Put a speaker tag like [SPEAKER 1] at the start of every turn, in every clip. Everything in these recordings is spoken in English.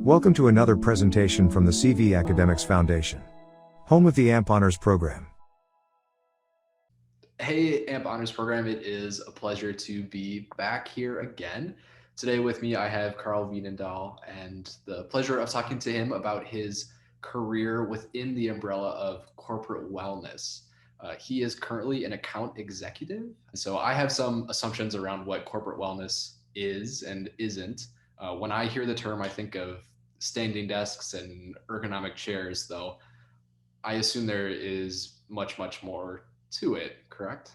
[SPEAKER 1] Welcome to another presentation from the CV Academics Foundation, home of the AMP Honors Program.
[SPEAKER 2] Hey, AMP Honors Program, it is a pleasure to be back here again. Today with me, I have Carl Veenendaal, and the pleasure of talking to him about his career within the umbrella of corporate wellness. He is currently an account executive. So I have some assumptions around what corporate wellness is and isn't. When I hear the term, I think of standing desks and ergonomic chairs, though I assume there is much, much more to it, correct?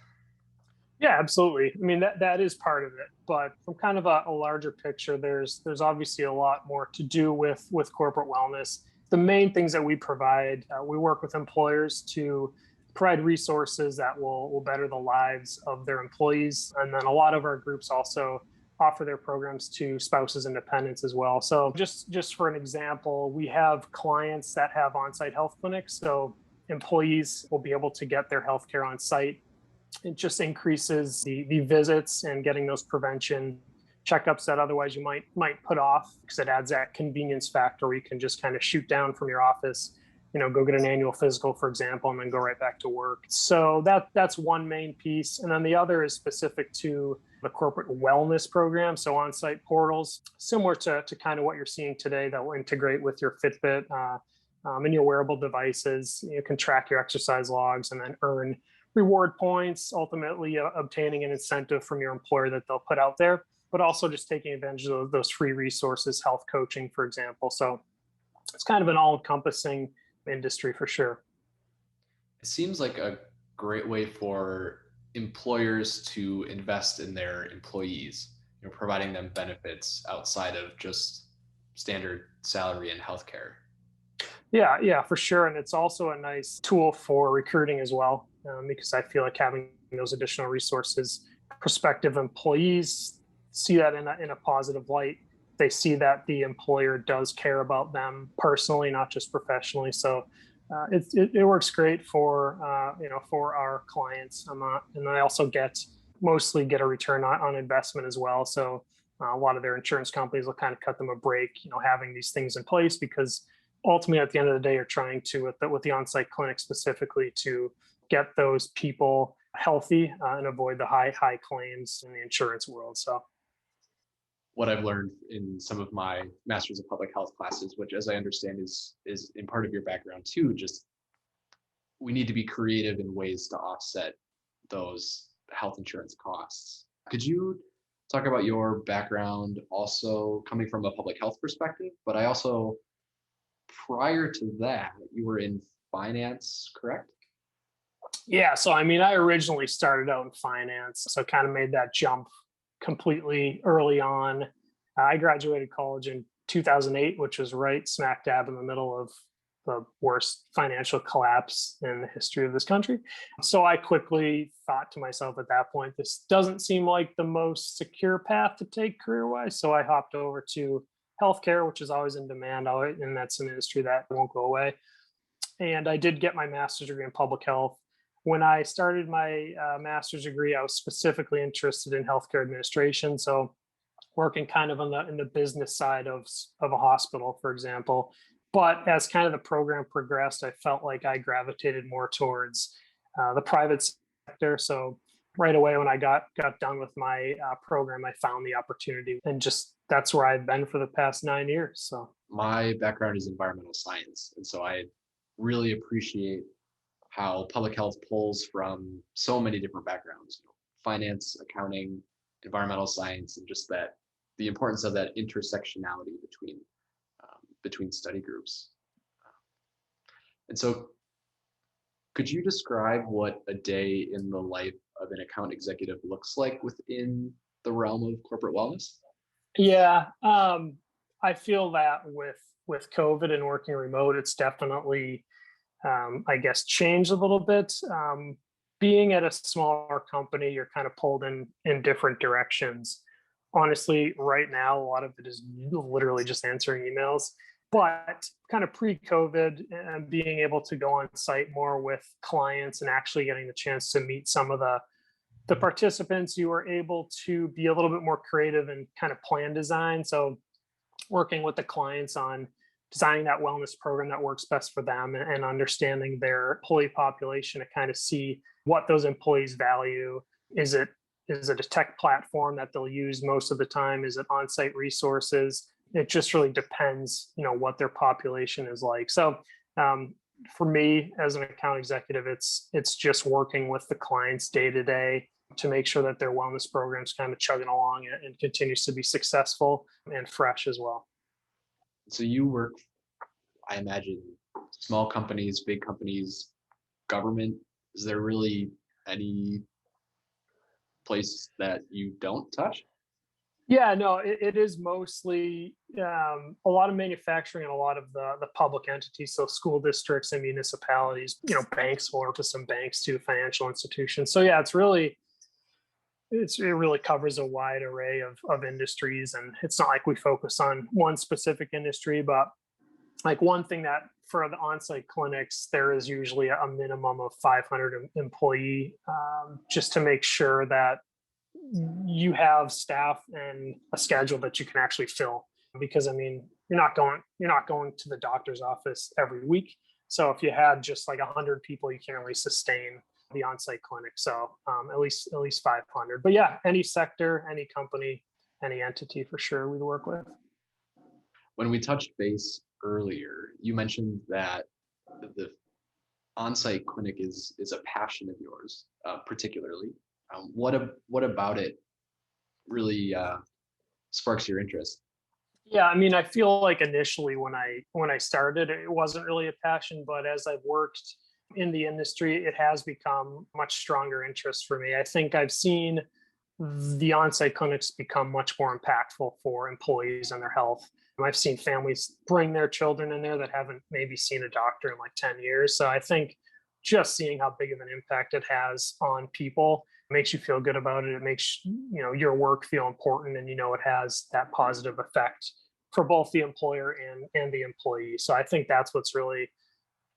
[SPEAKER 3] Yeah, absolutely. I mean, that is part of it, but from kind of a larger picture, there's obviously a lot more to do with corporate wellness. The main things that we provide, we work with employers to provide resources that will better the lives of their employees, and then a lot of our groups also offer their programs to spouses and dependents as well. So just for an example, we have clients that have on-site health clinics, so employees will be able to get their healthcare on site. It just increases the visits and getting those prevention checkups that otherwise you might put off, because it adds that convenience factor where you can just kind of shoot down from your office, go get an annual physical, for example, and then go right back to work. So that's one main piece. And then the other is specific to the corporate wellness program. So on-site portals, similar to kind of what you're seeing today, that will integrate with your Fitbit and your wearable devices. You can track your exercise logs and then earn reward points, ultimately obtaining an incentive from your employer that they'll put out there, but also just taking advantage of those free resources, health coaching, for example. So it's kind of an all-encompassing industry for sure.
[SPEAKER 2] It seems like a great way for employers to invest in their employees, providing them benefits outside of just standard salary and healthcare.
[SPEAKER 3] Yeah, for sure. And it's also a nice tool for recruiting as well, because I feel like having those additional resources, prospective employees see that in a positive light. They see that the employer does care about them personally, not just professionally. So it works great for for our clients. And I also mostly get a return on investment as well. So a lot of their insurance companies will kind of cut them a break, having these things in place, because ultimately at the end of the day, you're trying to, with the on-site clinic specifically, to get those people healthy and avoid the high claims in the insurance world. So
[SPEAKER 2] what I've learned in some of my Masters of Public Health classes, which, as I understand, is in part of your background too, just we need to be creative in ways to offset those health insurance costs. Could you talk about your background also coming from a public health perspective? But I also, prior to that, you were in finance, correct?
[SPEAKER 3] Yeah, so I mean, I originally started out in finance, so kind of made that jump completely early on. I graduated college in 2008, which was right smack dab in the middle of the worst financial collapse in the history of this country. So I quickly thought to myself at that point, this doesn't seem like the most secure path to take career-wise. So I hopped over to healthcare, which is always in demand, and that's an industry that won't go away. And I did get my master's degree in public health. When I started my master's degree, I was specifically interested in healthcare administration. So working kind of in the business side of a hospital, for example. But as kind of the program progressed, I felt like I gravitated more towards the private sector. So right away when I got done with my program, I found the opportunity, and just that's where I've been for the past 9 years. So
[SPEAKER 2] my background is environmental science, and so I really appreciate how public health pulls from so many different backgrounds, finance, accounting, environmental science, and just that the importance of that intersectionality between study groups. And so could you describe what a day in the life of an account executive looks like within the realm of corporate wellness?
[SPEAKER 3] yeah, I feel that with COVID and working remote, it's definitely I guess changed a little bit. Being at a smaller company, you're kind of pulled in different directions. Honestly, right now, a lot of it is literally just answering emails. But kind of pre-COVID, and being able to go on site more with clients and actually getting the chance to meet some of the participants, you were able to be a little bit more creative and kind of plan design. So working with the clients on designing that wellness program that works best for them, and understanding their employee population to kind of see what those employees value. Is it a tech platform that they'll use most of the time? Is it on-site resources? It just really depends, what their population is like. So for me as an account executive, it's just working with the clients day to day to make sure that their wellness program's kind of chugging along and continues to be successful and fresh as well.
[SPEAKER 2] So you work, I imagine, small companies, big companies, government. Is there really any place that you don't touch?
[SPEAKER 3] Yeah, no, it is mostly a lot of manufacturing and a lot of the public entities, so school districts and municipalities. Banks, will work with some banks too, financial institutions. So yeah, it really covers a wide array of industries, and it's not like we focus on one specific industry. But like one thing that for the on-site clinics, there is usually a minimum of 500 employee, just to make sure that you have staff and a schedule that you can actually fill. Because you're not going to the doctor's office every week. So if you had just like 100 people, you can't really sustain the on-site clinic. So at least 500. But yeah, any sector, any company, any entity for sure we'd work with.
[SPEAKER 2] When we touched base earlier, you mentioned that the on-site clinic is a passion of yours, particularly. What about it really sparks your interest?
[SPEAKER 3] Yeah, I feel like initially when I started, it wasn't really a passion, but as I've worked in the industry, it has become much stronger interest for me. I think I've seen the on-site clinics become much more impactful for employees and their health. I've seen families bring their children in there that haven't maybe seen a doctor in like 10 years. So I think just seeing how big of an impact it has on people makes you feel good about it. It makes your work feel important, and it has that positive effect for both the employer and the employee. So I think that's what's really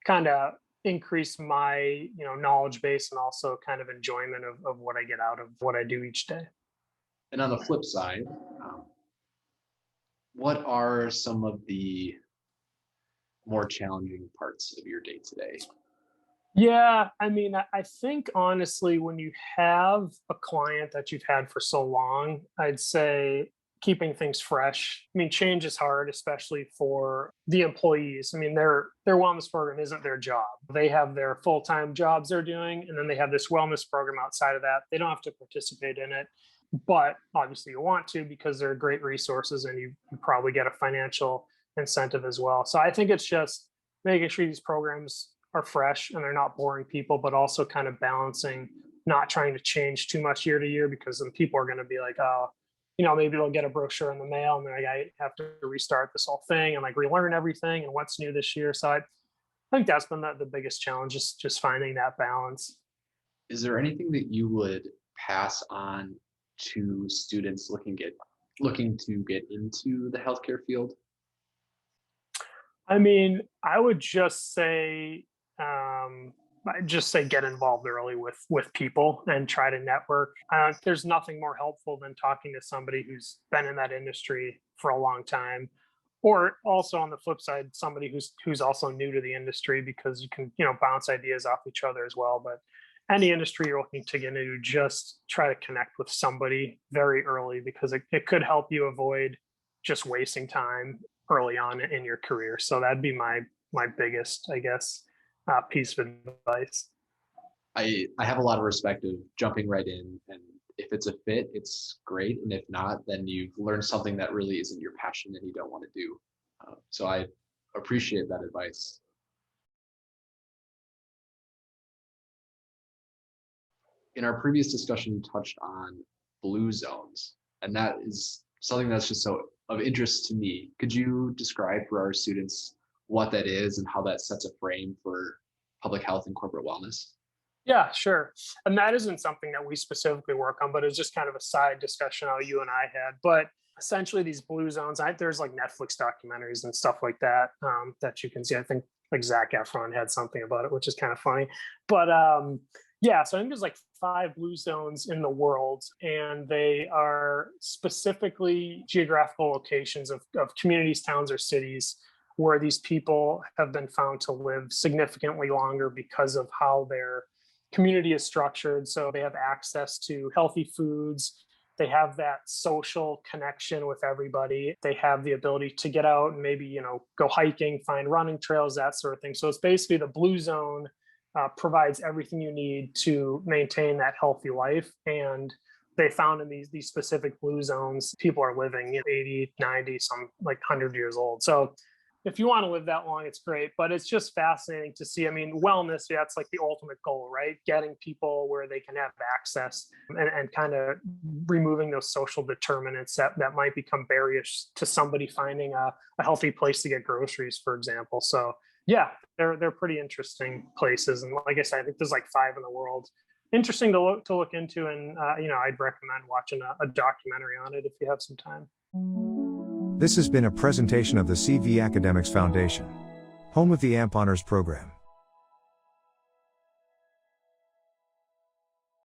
[SPEAKER 3] kind of increased my knowledge base, and also kind of enjoyment of what I get out of what I do each day.
[SPEAKER 2] And on the flip side, what are some of the more challenging parts of your day today?
[SPEAKER 3] Yeah, I think honestly, when you have a client that you've had for so long, I'd say keeping things fresh. Change is hard, especially for the employees. Their wellness program isn't their job. They have their full-time jobs they're doing, and then they have this wellness program outside of that. They don't have to participate in it, but obviously you want to, because they're great resources, and you probably get a financial incentive as well. So I think it's just making sure these programs are fresh and they're not boring people, but also kind of balancing, not trying to change too much year to year, because then people are going to be like, oh, maybe they'll get a brochure in the mail and they're like, I have to restart this whole thing and like relearn everything and what's new this year. So I think that's been the biggest challenge, is just finding that balance.
[SPEAKER 2] Is there anything that you would pass on to students looking to get into the healthcare field?
[SPEAKER 3] I would just say, get involved early with people and try to network. There's nothing more helpful than talking to somebody who's been in that industry for a long time, or also on the flip side, somebody who's also new to the industry, because you can bounce ideas off each other as well. But any industry you're looking to get into, just try to connect with somebody very early, because it could help you avoid just wasting time early on in your career. So that'd be my biggest, I guess, piece of advice.
[SPEAKER 2] I have a lot of respect of jumping right in, and if it's a fit, it's great, and if not, then you've learned something that really isn't your passion and you don't want to do. So I appreciate that advice. In our previous discussion, you touched on blue zones, and that is something that's just so of interest to me. Could you describe for our students what that is and how that sets a frame for public health and corporate wellness?
[SPEAKER 3] Yeah, sure. And that isn't something that we specifically work on, but it's just kind of a side discussion how you and I had. But essentially, these blue zones, there's like Netflix documentaries and stuff like that, that you can see. I think like Zac Efron had something about it, which is kind of funny. But Yeah, so I think there's like 5 blue zones in the world, and they are specifically geographical locations of communities, towns, or cities where these people have been found to live significantly longer because of how their community is structured. So they have access to healthy foods. They have that social connection with everybody. They have the ability to get out and maybe, go hiking, find running trails, that sort of thing. So it's basically the blue zone provides everything you need to maintain that healthy life. And they found in these specific blue zones, people are living 80, 90, some like 100 years old. So if you want to live that long, it's great. But it's just fascinating to see. I mean, wellness, that's like the ultimate goal, right? Getting people where they can have access and kind of removing those social determinants that might become barriers to somebody finding a healthy place to get groceries, for example. So yeah, they're pretty interesting places. And like I said, I think there's like 5 in the world. Interesting to look into. And, I'd recommend watching a documentary on it if you have some time.
[SPEAKER 1] This has been a presentation of the CV Academics Foundation, home of the AMP Honors Program.